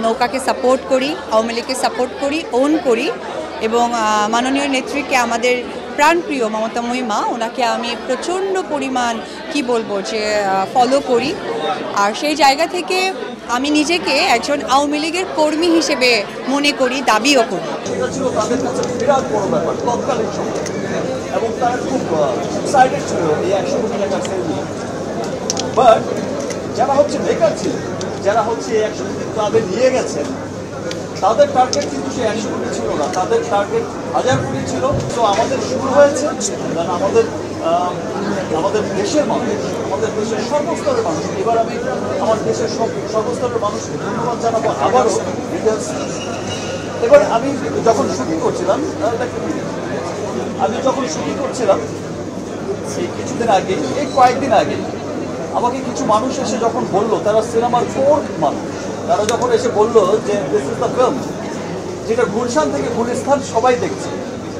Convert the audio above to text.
নৌকাকে support করি, আওয়ামী লীগকে support করি, ওন করি এবং মাননীয় নেত্রীকে আমাদের প্রাণপ্রিয় মমতাময়ী মা, ওনাকে আমি প্রচণ্ড পরিমাণ কি বলবো যে ফলো করি। আর সেই জায়গা থেকে আমি নিজেকে একজন আওয়ামী লীগের কর্মী হিসেবে মনে করি, দাবিও করি। এবং তারা খুব এক্সাইটেড ছিল এই 100 কোটি টাকার সেল নিয়ে। বাট যারা হচ্ছে বেকার ছিল, যারা হচ্ছে 100 কোটি ক্লাবে নিয়ে গেছেন, তাদের টার্গেট কিন্তু সে 100 কোটি ছিল না, তাদের টার্গেট 1000 কোটি ছিল। তো আমাদের শুরু হয়েছে আমাদের দেশের মানুষ, আমাদের দেশের সর্বস্তরের মানুষ। এবার আমি আমার দেশের সর্বস্তরের মানুষকে ধন্যবাদ জানাবো আবারও। এবার আমি যখন শুটিং করছিলাম এই কিছুদিন আগে, এই কয়েকদিন আগে আমাকে কিছু মানুষ এসে যখন বললো, তারা সিনেমার কোর মানুষ, তারা যখন এসে বললো যে দিস ইজ দ্য ফিল্ম যেটা গুলশান থেকে গুলিস্তান সবাই দেখছে,